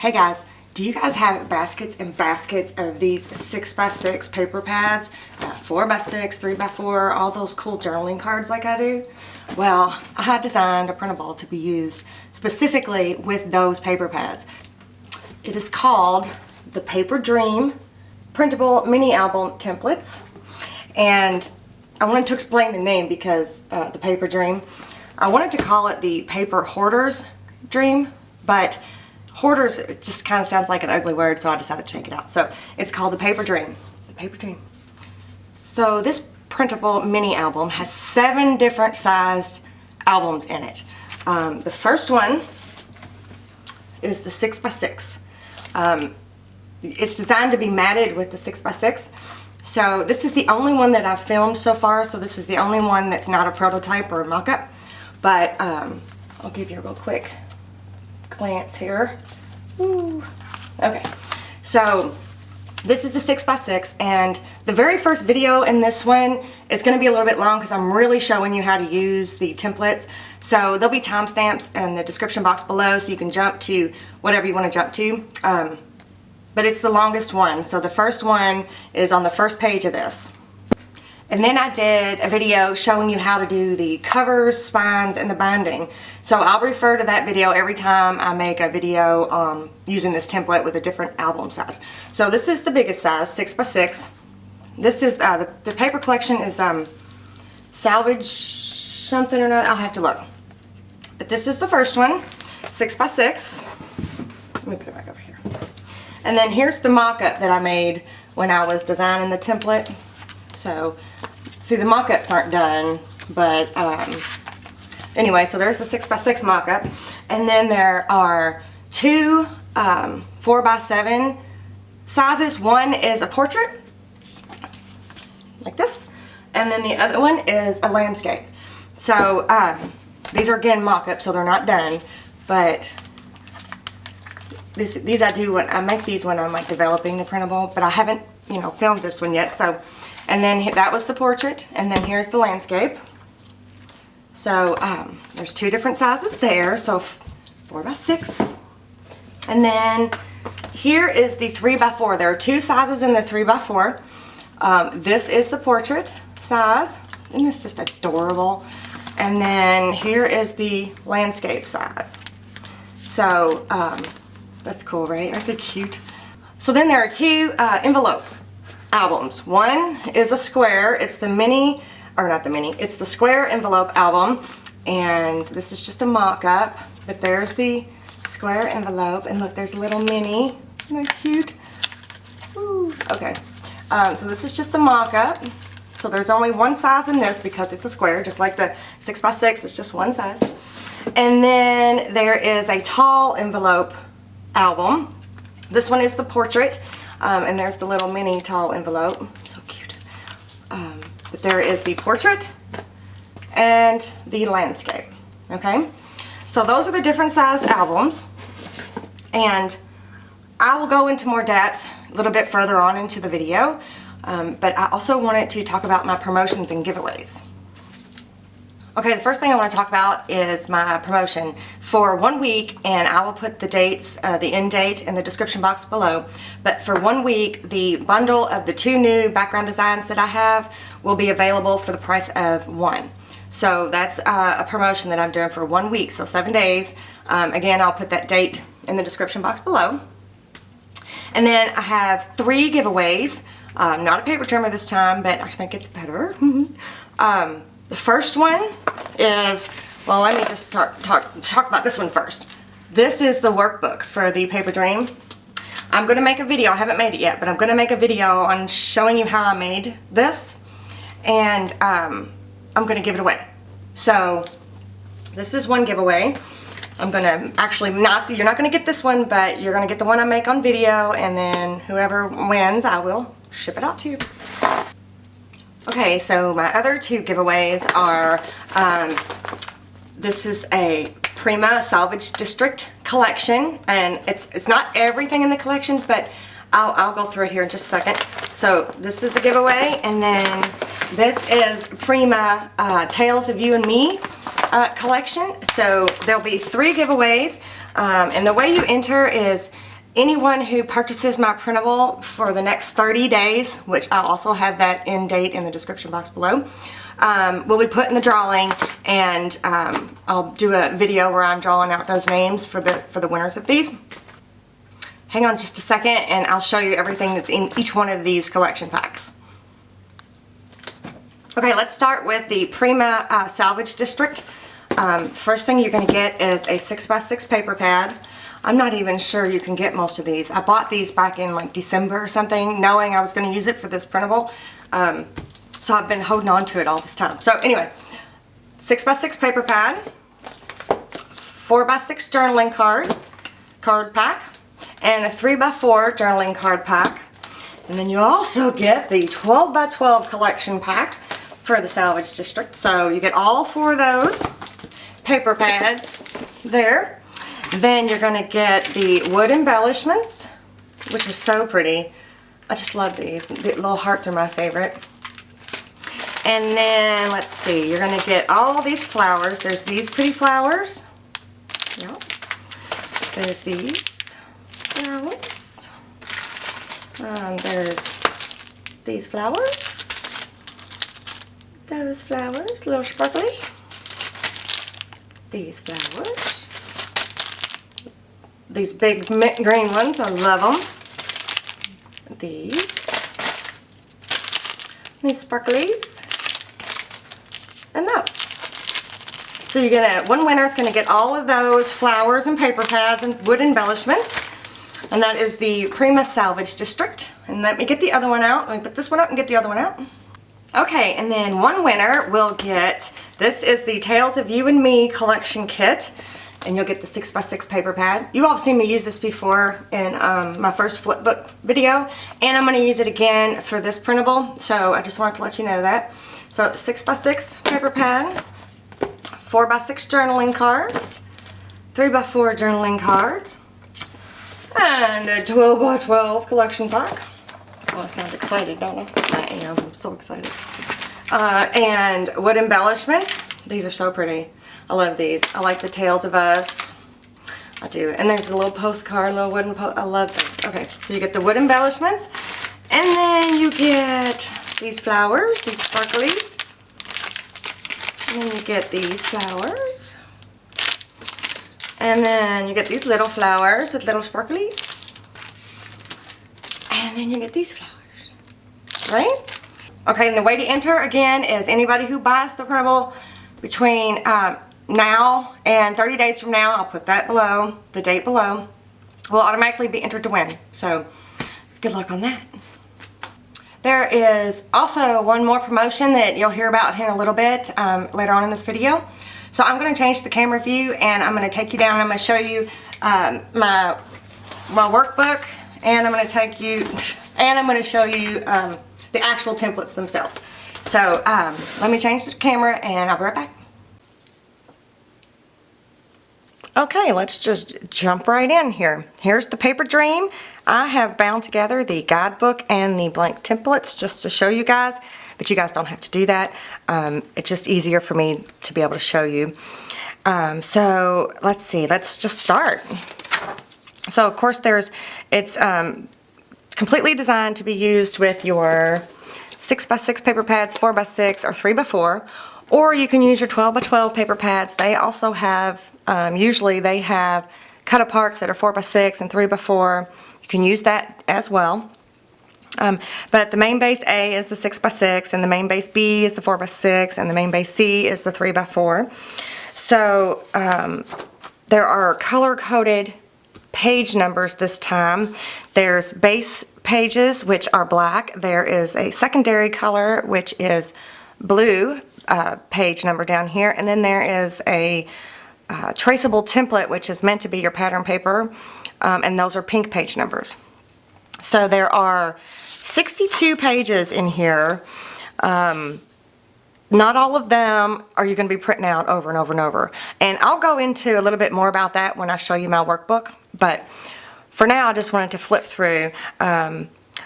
Hey guys, do you guys have baskets and baskets of these 6x6 paper pads, 4x6, 3x4, all those cool journaling cards like I do? Well, I had designed a printable to be used specifically with those paper pads. It is called the Paper Dream Printable Mini Album Templates, and I wanted to explain the name because the Paper Dream, I wanted to call it the Paper Hoarder's Dream, but hoarders, it just kind of sounds like an ugly word, so I decided to take it out. So it's called the Paper Dream. The Paper Dream. So this printable mini album has 7 different sized albums in it. The first one is the 6x6. It's designed to be matted with the 6x6. So this is the only one that I've filmed so far. So this is the only one that's not a prototype or a mock-up. But I'll give you a real quick glance here. Ooh. Okay, so this is the 6x6, and the very first video in this one is going to be a little bit long because I'm really showing you how to use the templates. So there'll be timestamps in the description box below so you can jump to whatever you want to jump to. But it's the longest one, so the first one is on the first page of this. And then I did a video showing you how to do the covers, spines, and the binding. So I'll refer to that video every time I make a video using this template with a different album size. So this is the biggest size, 6x6. This is, the paper collection is Salvage something or another. I'll have to look. But this is the first one, 6x6. Let me put it back over here. And then here's the mock-up that I made when I was designing the template. So, see, the mock-ups aren't done, but anyway, so there's the 6x6 mock-up, and then there are 2 4x7 sizes. One is a portrait, like this, and then the other one is a landscape. So these are again mock-ups, so they're not done, but these I do when I make these when I'm like developing the printable, but I haven't, you know, filmed this one yet. So. And then that was the portrait, and then here's the landscape. So there's 2 different sizes there, so 4x6. And then here is the 3x4. There are 2 sizes in the 3x4. This is the portrait size, and this is just adorable. And then here is the landscape size. So that's cool, right? Aren't they cute? So then there are 2 envelope albums. One is a square. It's the mini, or not the mini, it's the square envelope album, and this is just a mock-up, but there's the square envelope, and look, there's a little mini. Isn't that cute? Ooh. Okay, so this is just the mock-up. So there's only 1 size in this because it's a square, just like the 6x6, it's just 1 size. And then there is a tall envelope album. This one is the portrait. And there's the little mini tall envelope. So cute. But there is the portrait and the landscape. Okay? So those are the different size albums. And I will go into more depth a little bit further on into the video. But I also wanted to talk about my promotions and giveaways. Okay, the first thing I want to talk about is my promotion for 1 week, and I will put the dates, the end date in the description box below. But for 1 week, the bundle of the 2 new background designs that I have will be available for the price of 1. So that's a promotion that I'm doing for 1 week, so 7 days. Again, I'll put that date in the description box below. And then I have 3 giveaways. Not a paper trimmer this time, but I think it's better. The first one is, well, let me just talk about this one first. This is the workbook for the Paper Dream. I'm going to make a video, I haven't made it yet, but I'm going to make a video on showing you how I made this, and I'm going to give it away. So this is one giveaway. I'm going to actually you're not going to get this one, but you're going to get the one I make on video, and then whoever wins, I will ship it out to you. Okay, so my other 2 giveaways are, this is a Prima Salvage District collection, and it's not everything in the collection, but I'll go through it here in just a second. So this is a giveaway, and then this is Prima Tales of You and Me collection. So there'll be 3 giveaways, and the way you enter is anyone who purchases my printable for the next 30 days, which I'll also have that end date in the description box below, will be put in the drawing, and I'll do a video where I'm drawing out those names for the winners of these. Hang on just a second and I'll show you everything that's in each one of these collection packs. Okay, let's start with the Prima Salvage District. First thing you're going to get is a 6x6 paper pad. I'm not even sure you can get most of these. I bought these back in like December or something, knowing I was going to use it for this printable. So I've been holding on to it all this time. So anyway, 6x6 paper pad, 4x6 journaling card pack, and a 3x4 journaling card pack. And then you also get the 12x12 collection pack for the Salvage District. So you get all 4 of those paper pads there. Then you're going to get the wood embellishments, which are so pretty. I just love these. The little hearts are my favorite. And then, let's see, you're going to get all these flowers. There's these pretty flowers. Yep. There's these flowers. There's these flowers. Those flowers, little sparklies. These flowers. These big mint green ones, I love them. These sparklies. And those. So you're gonna, one winner is gonna get all of those flowers and paper pads and wood embellishments. And that is the Prima Salvage District. And let me get the other one out. Let me put this one up and get the other one out. Okay, and then one winner will get, this is the Tales of You and Me collection kit. And you'll get the 6x6 paper pad. You all have seen me use this before in my first flip book video. And I'm going to use it again for this printable. So I just wanted to let you know that. So 6x6 paper pad, 4x6 journaling cards, 3x4 journaling cards, and a 12x12 collection pack. Oh, I sound excited, don't I? I am. I'm so excited. And wood embellishments. These are so pretty. I love these. I like the Tales of Us. I do. And there's a little postcard, little wooden I love those. Okay, so you get the wood embellishments. And then you get these flowers, these sparklies. And then you get these flowers. And then you get these little flowers with little sparklies. And then you get these flowers. Right? Okay, and the way to enter again is anybody who buys the printable between now and 30 days from now, I'll put that below, the date below, will automatically be entered to win. So good luck on that. There is also one more promotion that you'll hear about here in a little bit later on in this video. So I'm going to change the camera view and I'm going to take you down and I'm going to show you my workbook, and I'm going to take you and I'm going to show you the actual templates themselves. So let me change the camera and I'll be right back. Okay, let's just jump right in here. Here's the paper dream. I have bound together the guidebook and the blank templates just to show you guys, but you guys don't have to do that. It's just easier for me to be able to show you. So let's see, let's just start. So of course it's completely designed to be used with your 6x6 paper pads, 4x6, or 3x4. Or you can use your 12x12 paper pads. They also have, usually they have cut aparts that are 4x6 and 3x4. You can use that as well. But the main base A is the 6x6, and the main base B is the 4x6, and the main base C is the 3x4. So there are color-coded page numbers this time. There's base pages, which are black. There is a secondary color, which is blue page number down here, and then there is a traceable template, which is meant to be your pattern paper, and those are pink page numbers. So there are 62 pages in here. Not all of them are you going to be printing out over and over and over, and I'll go into a little bit more about that when I show you my workbook, but for now I just wanted to flip through.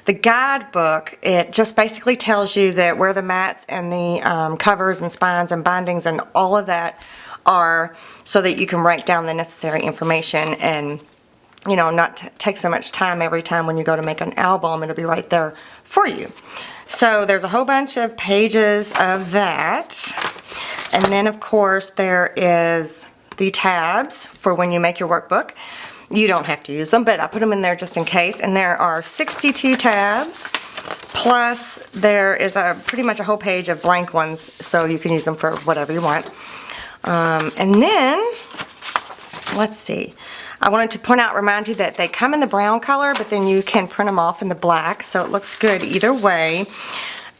The guidebook, it just basically tells you that where the mats and the covers and spines and bindings and all of that are, so that you can write down the necessary information and you know, not take so much time every time when you go to make an album. It'll be right there for you. So there's a whole bunch of pages of that. And then of course there is the tabs for when you make your workbook. You don't have to use them, but I put them in there just in case. And there are 62 tabs, plus there is pretty much a whole page of blank ones, so you can use them for whatever you want. And then, let's see. I wanted to remind you that they come in the brown color, but then you can print them off in the black, so it looks good either way.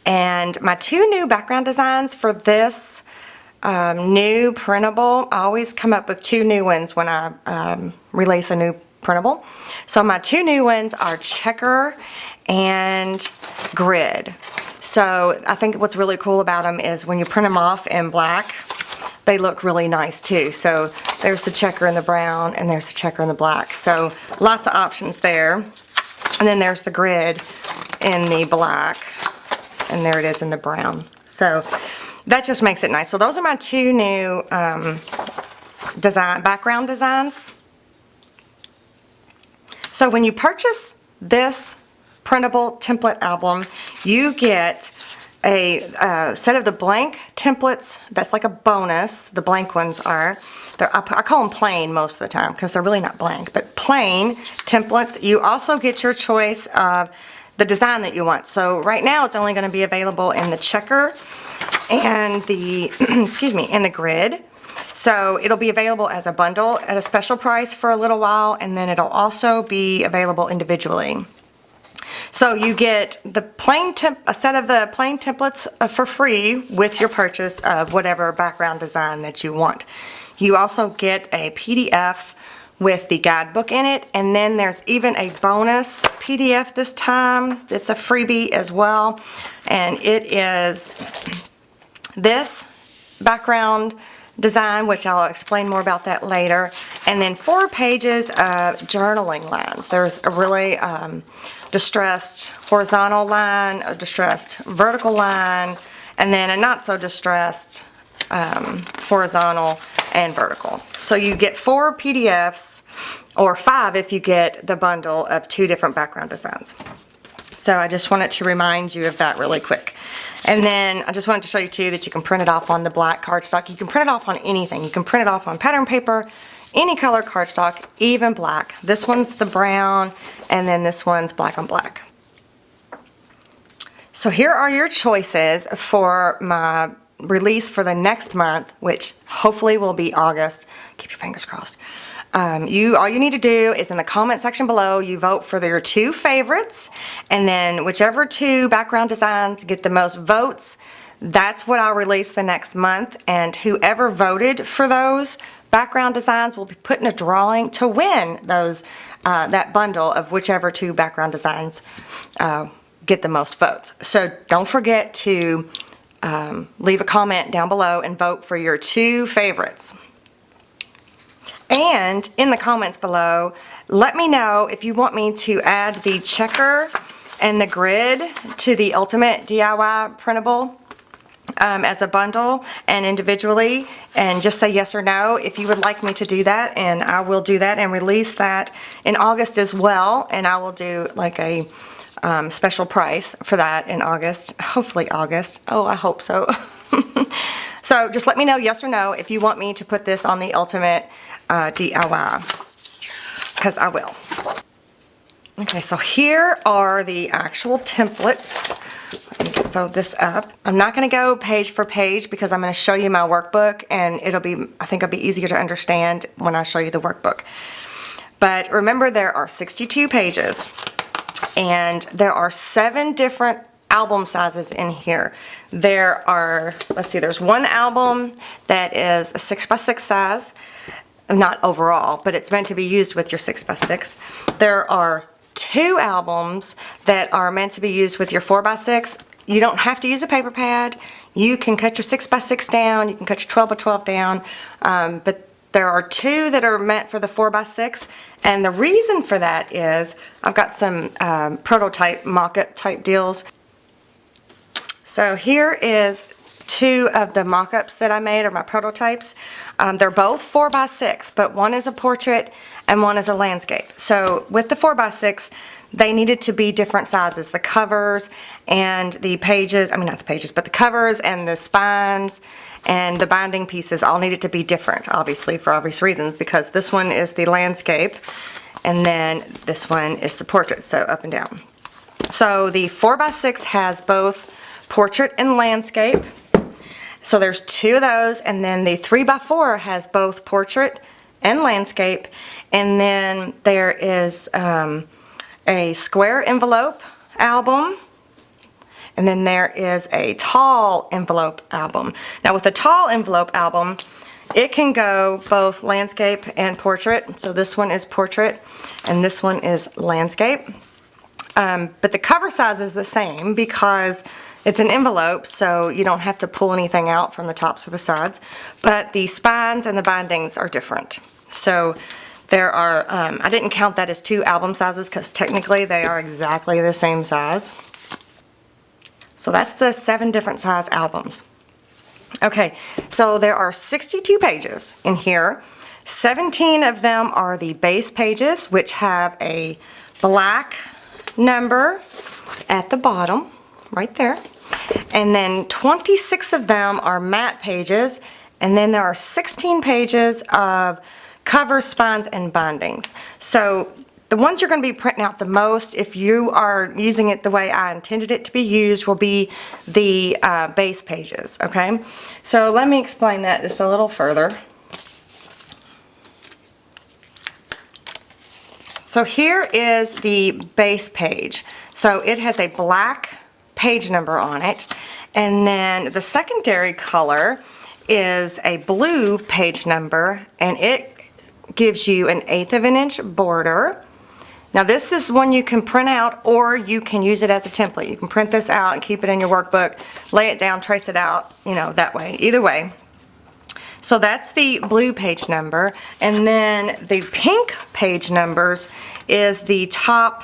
And my 2 new background designs for this new printable, I always come up with 2 new ones when I release a new printable. So my 2 new ones are checker and grid. So I think what's really cool about them is when you print them off in black, they look really nice too. So there's the checker in the brown and there's the checker in the black. So lots of options there. And then there's the grid in the black, and there it is in the brown. So that just makes it nice. So those are my 2 new background designs. So when you purchase this printable template album, you get a set of the blank templates. That's like a bonus. The blank ones are. I call them plain most of the time because they're really not blank, but plain templates. You also get your choice of the design that you want. So right now it's only going to be available in the checker and the excuse me, in the grid. So it'll be available as a bundle at a special price for a little while, and then it'll also be available individually. So you get the a set of the plain templates for free with your purchase of whatever background design that you want. You also get a PDF with the guidebook in it, and then there's even a bonus PDF this time. It's a freebie as well, and it is this background design, which I'll explain more about that later, and then 4 pages of journaling lines. There's a really distressed horizontal line, a distressed vertical line, and then a not so distressed horizontal and vertical. So you get 4 PDFs, or 5 if you get the bundle of 2 different background designs. So I just wanted to remind you of that really quick. And then I just wanted to show you too that you can print it off on the black cardstock. You can print it off on anything. You can print it off on pattern paper, any color cardstock, even black. This one's the brown, and then this one's black on black. So here are your choices for my release for the next month, which hopefully will be August. Keep your fingers crossed. All you need to do is in the comment section below, you vote for your 2 favorites, and then whichever 2 background designs get the most votes, that's what I'll release the next month. And whoever voted for those background designs will be put in a drawing to win those that bundle of whichever 2 background designs get the most votes. So don't forget to leave a comment down below and vote for your 2 favorites. And in the comments below, let me know if you want me to add the checker and the grid to the Ultimate DIY printable as a bundle and individually, and just say yes or no if you would like me to do that, and I will do that and release that in August as well. And I will do like a special price for that in August, hopefully August. Oh, I hope so. So just let me know yes or no if you want me to put this on the Ultimate DIY, because I will. Okay, so here are the actual templates. Let me fold this up. I'm not going to go page for page because I'm going to show you my workbook, and I think it'll be easier to understand when I show you the workbook. But remember, there are 62 pages, and there are 7 different album sizes in here. There are, let's see, there's 1 album that is a 6x6 size. Not overall, but it's meant to be used with your 6x6. There are 2 albums that are meant to be used with your 4x6. You don't have to use a paper pad. You can cut your 6x6 down. You can cut your 12x12 down. But there are 2 that are meant for the 4x6. And the reason for that is I've got some prototype mock-up type deals. So here is two of the mock-ups that I made, or my prototypes. They're both 4x6, but one is a portrait and one is a landscape. So with the 4x6, they needed to be different sizes. The covers and the pages, I mean not the pages, but the covers and the spines and the binding pieces all needed to be different, obviously for obvious reasons, because this one is the landscape and then this one is the portrait, so up and down. So the 4x6 has both portrait and landscape. So there's two of those, and then the 3x4 has both portrait and landscape, and then there is a square envelope album, and then there is a tall envelope album. Now with the tall envelope album, it can go both landscape and portrait. So this one is portrait and this one is landscape. But the cover size is the same because it's an envelope, so you don't have to pull anything out from the tops or the sides. But the spines and the bindings are different. So there are, I didn't count that as two album sizes because technically they are exactly the same size. So that's the 7 different size albums. Okay, so there are 62 pages in here. 17 of them are the base pages, which have a black number at the bottom, right there. And then 26 of them are matte pages, and then there are 16 pages of covers, spines, and bindings. So the ones you're going to be printing out the most, if you are using it the way I intended it to be used, will be the base pages, okay? So let me explain that just a little further. So here is the base page. So it has a black page number on it, and then the secondary color is a blue page number, and it gives you an 1/8 of an inch border. Now this is one you can print out, or you can use it as a template. You can print this out and keep it in your workbook, lay it down, trace it out, you know, that way, either way. So that's the blue page number, and then the pink page numbers is the top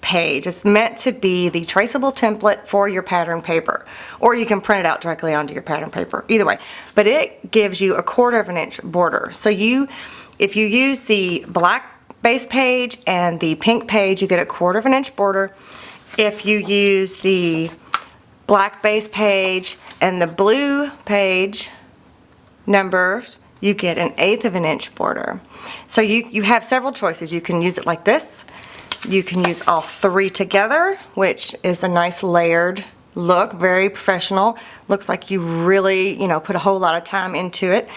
page. It's meant to be the traceable template for your pattern paper, or you can print it out directly onto your pattern paper, either way. But it gives you a 1/4 of an inch border. So if you use the black base page and the pink page, you get a 1/4 of an inch border. If you use the black base page and the blue page numbers, you get an 1/8 of an inch border. So you have several choices. You can use it like this. You can use all 3 together, which is a nice layered look, very professional. Looks like you really, you know, put a whole lot of time into it.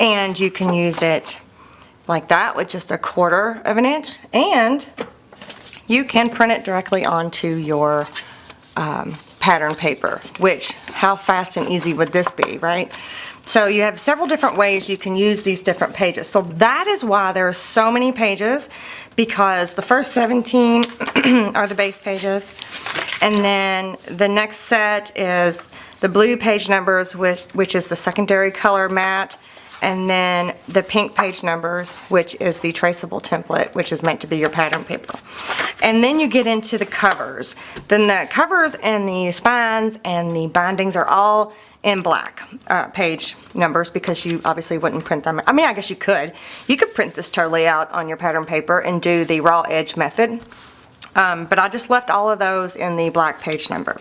And you can use it like that with just a 1/4 of an inch, and you can print it directly onto your pattern paper, which how fast and easy would this be, right? So you have several different ways you can use these different pages. So that is why there are so many pages, because the first 17 are the base pages, and then the next set is the blue page numbers, which is the secondary color matte, and then the pink page numbers, which is the traceable template, which is meant to be your pattern paper. And then you get into the covers. Then the covers and the spines and the bindings are all in black page numbers, because you obviously wouldn't print them. I mean, I guess you could. You could print this totally out on your pattern paper and do the raw edge method. But I just left all of those in the black page number.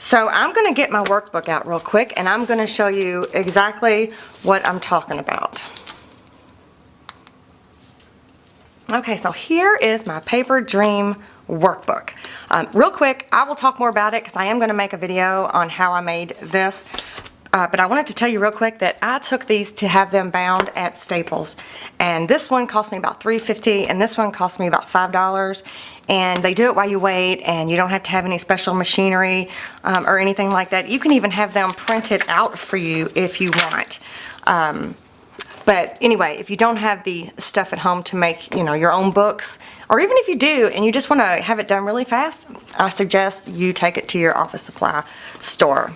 So I'm going to get my workbook out real quick, and I'm going to show you exactly what I'm talking about. Okay, so here is my Paper Dream workbook. Real quick, I will talk more about it because I am going to make a video on how I made this. But I wanted to tell you real quick that I took these to have them bound at Staples, and this one cost me about $3.50, and this one cost me about $5. And they do it while you wait, and you don't have to have any special machinery or anything like that. You can even have them printed out for you if you want. But anyway, if you don't have the stuff at home to make, you know, your own books, or even if you do and you just want to have it done really fast, I suggest you take it to your office supply store.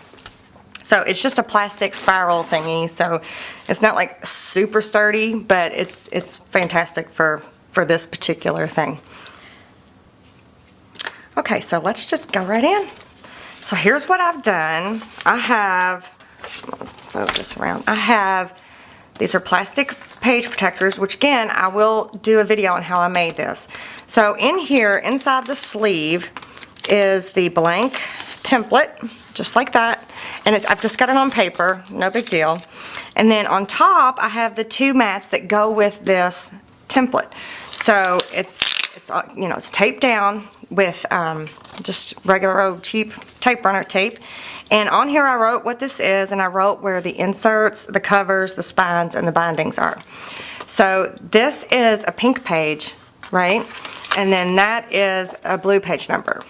So it's just a plastic spiral thingy, so it's not like super sturdy, but it's fantastic for this particular thing. Okay, so let's just go right in. So here's what I've done. I have move this around. I have, these are plastic page protectors, which again, I will do a video on how I made this. So in here, inside the sleeve, is the blank template, just like that. And I've just got it on paper, no big deal. And then on top, I have the 2 mats that go with this template. So it's you know, it's taped down with just regular old cheap tape runner tape. And on here I wrote what this is, and I wrote where the inserts, the covers, the spines, and the bindings are. So this is a pink page, right? And then that is a blue page number.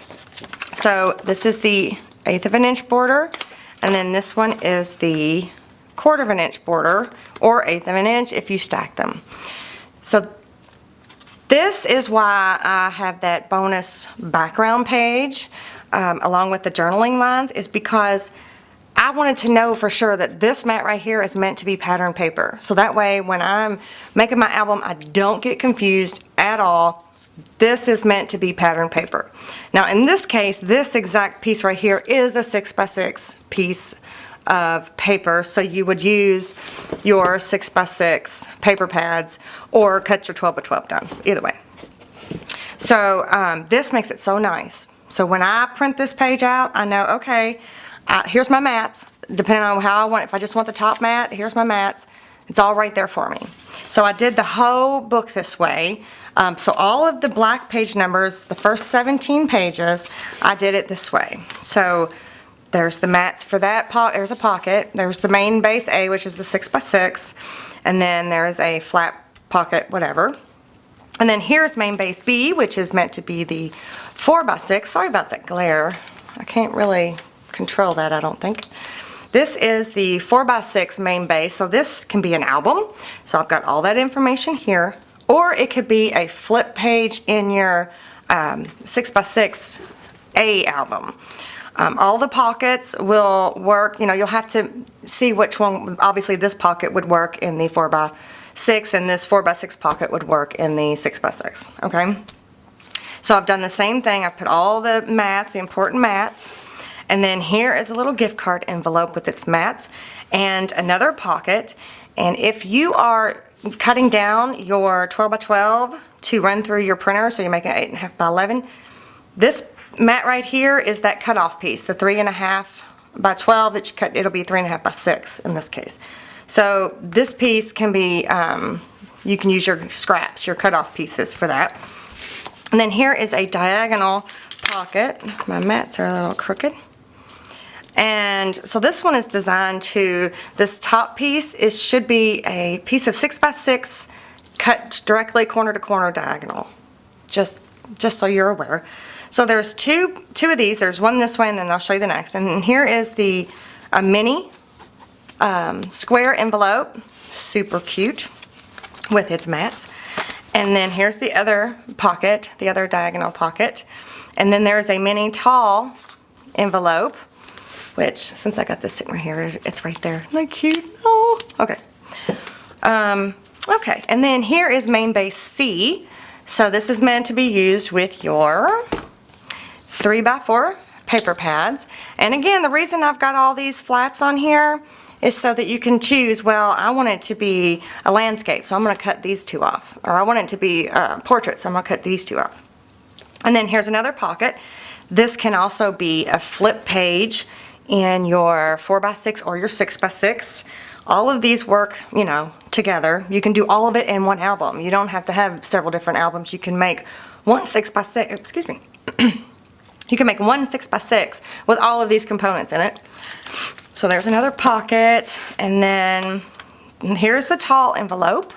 So this is the 1/8 of an inch border, and then this one is the 1/4 of an inch border, or 1/8 of an inch if you stack them. So this is why I have that bonus background page along with the journaling lines, is because I wanted to know for sure that this mat right here is meant to be pattern paper. So that way when I'm making my album, I don't get confused at all. This is meant to be pattern paper. Now in this case, this exact piece right here is a 6x6 piece of paper, so you would use your 6x6 paper pads or cut your 12x12 down, either way. So this makes it so nice. So when I print this page out, I know, okay, here's my mats, depending on how I want it. If I just want the top mat, here's my mats. It's all right there for me. So I did the whole book this way. So all of the black page numbers, the first 17 pages, I did it this way. So there's the mats for that, there's a pocket. There's the main base A, which is the 6x6. And then there's a flat pocket, whatever. And then here's main base B, which is meant to be the 4x6. Sorry about that glare. I can't really control that, I don't think. This is the 4x6 main base, so this can be an album. So I've got all that information here. Or it could be a flip page in your 6x6 A album. All the pockets will work, you know, you'll have to see which one. Obviously this pocket would work in the 4x6, and this 4x6 pocket would work in the 6x6, okay? So I've done the same thing. I've put all the mats, the important mats, and then here is a little gift card envelope with its mats and another pocket. And if you are cutting down your 12x12 to run through your printer, so you're making 8.5 by 11, this mat right here is that cutoff piece, the 3.5 by 12 that you cut. It'll be 3.5 by 6 in this case. So this piece can be, you can use your scraps, your cutoff pieces for that. And then here is a diagonal pocket. My mats are a little crooked. And so this one is designed to, this top piece should be a piece of 6x6 cut directly corner to corner diagonal. Just so you're aware. So there's two of these. There's one this way, and then I'll show you the next. And here is the mini square envelope, super cute with its mats. And then here's the other pocket, the other diagonal pocket. And then there's a mini tall envelope, which, since I got this sitting right here, it's right there. Isn't that cute? Oh, okay. Okay, and then here is main base C. So this is meant to be used with your 3x4 paper pads. And again, the reason I've got all these flaps on here is so that you can choose, well, I want it to be a landscape, so I'm going to cut these 2 off. Or I want it to be portraits, so I'm going to cut these 2 off. And then here's another pocket. This can also be a flip page in your 4x6 or your 6x6. All of these work, you know, together. You can do all of it in one album. You don't have to have several different albums. You can make one 6x6, excuse me. You can make one 6x6 with all of these components in it. So there's another pocket, and then here's the tall envelope,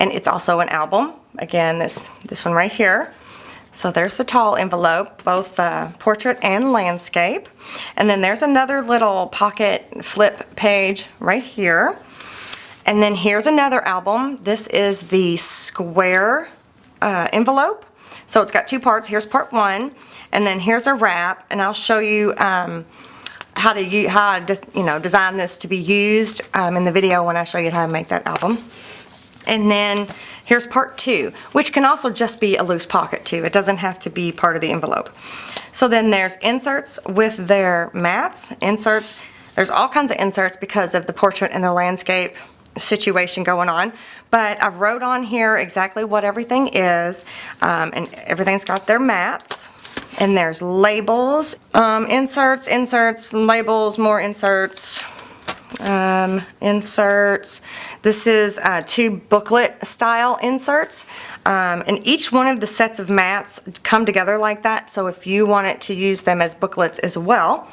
and it's also an album. Again, this one right here. So there's the tall envelope, both portrait and landscape. And then there's another little pocket flip page right here. And then here's another album. This is the square envelope. So it's got 2 parts. Here's part 1, and then here's a wrap. And I'll show you how I design this to be used in the video when I show you how to make that album. And then here's part 2, which can also just be a loose pocket too. It doesn't have to be part of the envelope. So then there's inserts with their mats, inserts There's all kinds of inserts because of the portrait and the landscape situation going on. But I wrote on here exactly what everything is, and everything's got their mats. And there's labels, inserts, labels, more inserts, inserts. This is 2 booklet style inserts. And each one of the sets of mats come together like that, so if you wanted to use them as booklets as well.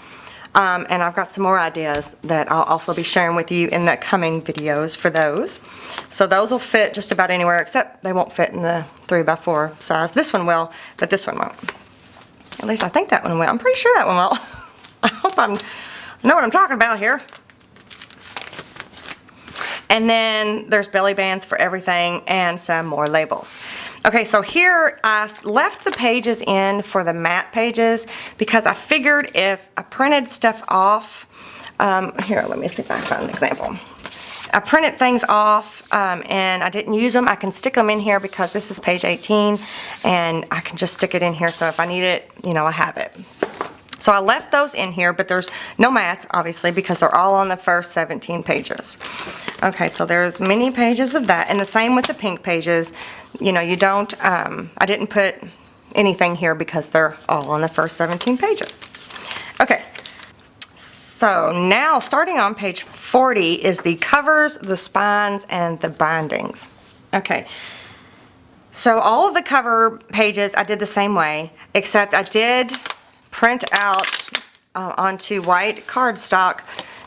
And I've got some more ideas that I'll also be sharing with you in the coming videos for those. So those will fit just about anywhere, except they won't fit in the 3x4 size. This one will, but this one won't. At least I think that one will. I'm pretty sure that one will. I hope I know what I'm talking about here. And then there's belly bands for everything and some more labels. Okay, so here I left the pages in for the matte pages because I figured if I printed stuff off, here, let me see if I can find an example. I printed things off and I didn't use them. I can stick them in here because this is page 18 and I can just stick it in here, so if I need it, you know, I have it. So I left those in here, but there's no mats, obviously, because they're all on the first 17 pages. Okay, so there's many pages of that, and the same with the pink pages. You know, you don't, I didn't put anything here because they're all on the first 17 pages. Okay, so now starting on page 40 is the covers, the spines, and the bindings. Okay, so all of the cover pages I did the same way, except I did print out onto white cardstock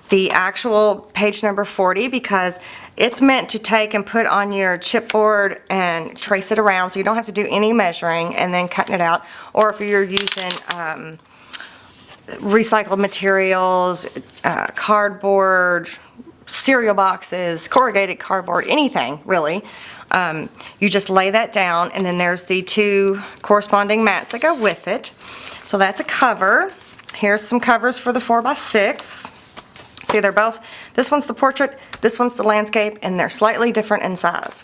the actual page number 40 because it's meant to take and put on your chipboard and trace it around, so you don't have to do any measuring and then cutting it out. Or if you're using recycled materials, cardboard, cereal boxes, corrugated cardboard, anything really, you just lay that down, and then there's the 2 corresponding mats that go with it. So that's a cover. Here's some covers for the 4x6. See, they're both, this one's the portrait, this one's the landscape, and they're slightly different in size.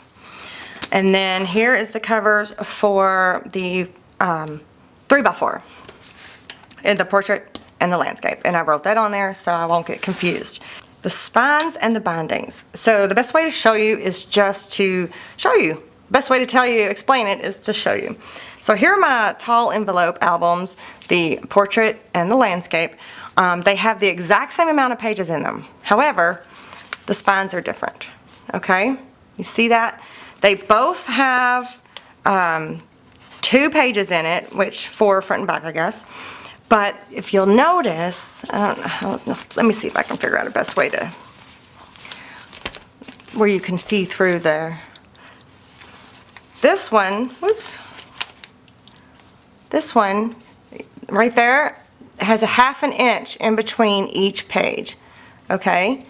And then here is the covers for the 3x4, and the portrait and the landscape. And I wrote that on there so I won't get confused. The spines and the bindings. So the best way to show you is just to show you. The best way to tell you, explain it, is to show you. So here are my tall envelope albums, the portrait and the landscape. They have the exact same amount of pages in them. However, the spines are different. Okay? You see that? They both have 2 pages in it, which 4 front and back, I guess. But if you'll notice, I don't know, let me see if I can figure out a best way to, where you can see through there. This one, whoops. This one right there has a 1/2 inch in between each page. Okay?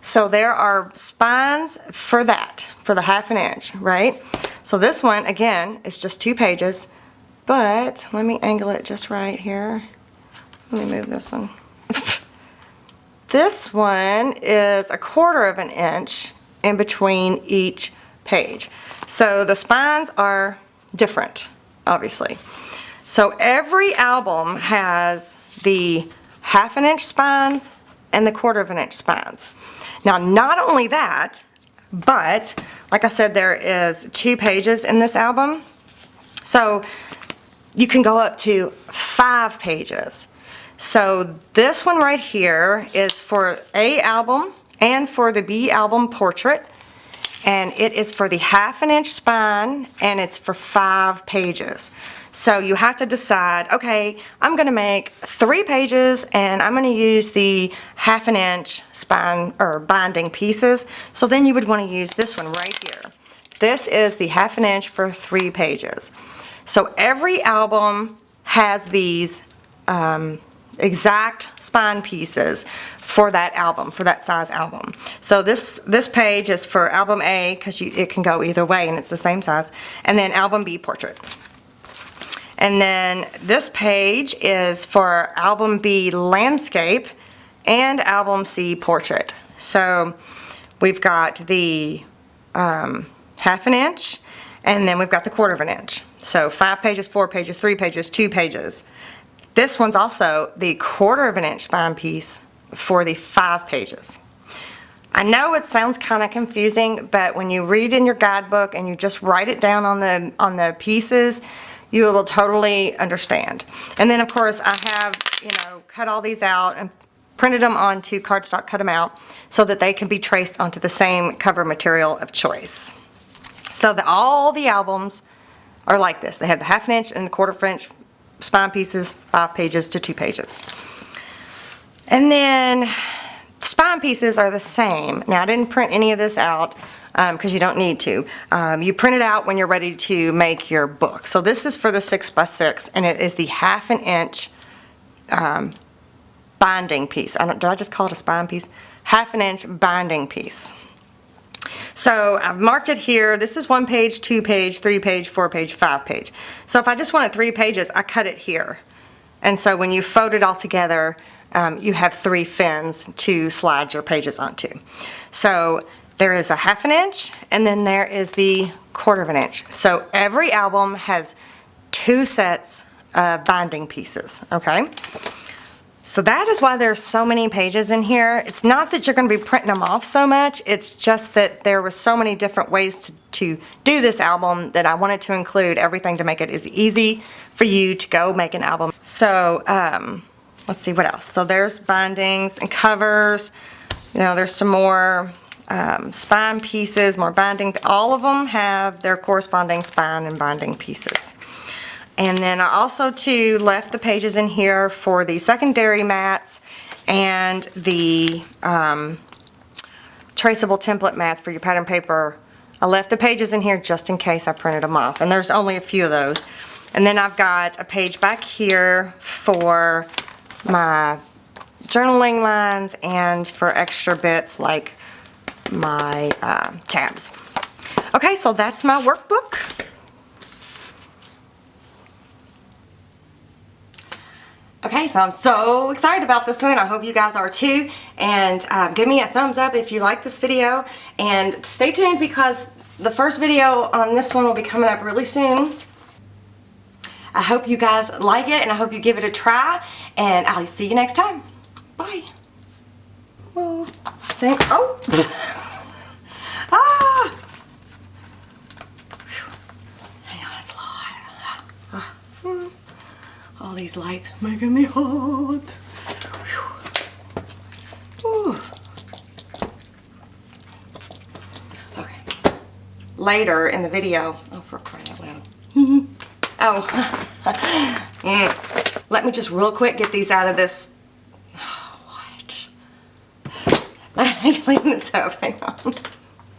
So there are spines for that, for the 1/2 inch, right? So this one, again, is just 2 pages, but let me angle it just right here. Let me move this one. This one is 1/4 inch in between each page. So the spines are different, obviously. So every album has the 1/2 inch spines and the 1/4 inch spines. Now, not only that, but like I said, there is 2 pages in this album. So you can go up to 5 pages. So this one right here is for A album and for the B album portrait. And it is for the 1/2 inch spine, and it's for 5 pages. So you have to decide, okay, I'm going to make 3 pages and I'm going to use the 1/2 inch spine or binding pieces. So then you would want to use this one right here. This is the 1/2 inch for 3 pages. So every album has these exact spine pieces for that album, for that size album. So this page is for album A because it can go either way and it's the same size. And then album B portrait. And then this page is for album B landscape and album C portrait. So we've got the 1/2 inch, and then we've got the 1/4 inch. So 5 pages, 4 pages, 3 pages, 2 pages. This one's also the 1/4 inch spine piece for the 5 pages. I know it sounds kind of confusing, but when you read in your guidebook and you just write it down on the pieces, you will totally understand. And then of course I have, you know, cut all these out and printed them onto cardstock, cut them out so that they can be traced onto the same cover material of choice. So all the albums are like this. They have the 1/2 inch and the 1/4 inch spine pieces, 5 pages to 2 pages. And then the spine pieces are the same. Now I didn't print any of this out because you don't need to. You print it out when you're ready to make your book. So this is for the 6x6 and it is the 1/2 inch binding piece. Did I just call it a spine piece? 1/2 inch binding piece. So I've marked it here. This is 1 page, 2 page, 3 page, 4 page, 5 page. So if I just wanted 3 pages, I cut it here. And so when you fold it all together, you have 3 fins to slide your pages onto. So there is a 1/2 inch and then there is the 1/4 inch. So every album has 2 sets of binding pieces, okay? So that is why there's so many pages in here. It's not that you're going to be printing them off so much, it's just that there were so many different ways to do this album that I wanted to include everything to make it as easy for you to go make an album. So let's see what else. So there's bindings and covers. You know, there's some more spine pieces, more binding. All of them have their corresponding spine and binding pieces. And then I also too left the pages in here for the secondary mats and the traceable template mats for your pattern paper. I left the pages in here just in case I printed them off, and there's only a few of those. And then I've got a page back here for my journaling lines and for extra bits like my tabs. Okay, so that's my workbook. Okay, so I'm so excited about this one. I hope you guys are too. And give me a thumbs up if you like this video. And stay tuned because the first video on this one will be coming up really soon. I hope you guys like it and I hope you give it a try. And I'll see you next time. Bye. Whoa. Oh! Ah! Hang on, it's hot. All these lights making me hot. Okay. Later in the video, oh, for crying out loud. Oh, let me just real quick get these out of this. Oh, what? Let me clean this up. Hang on.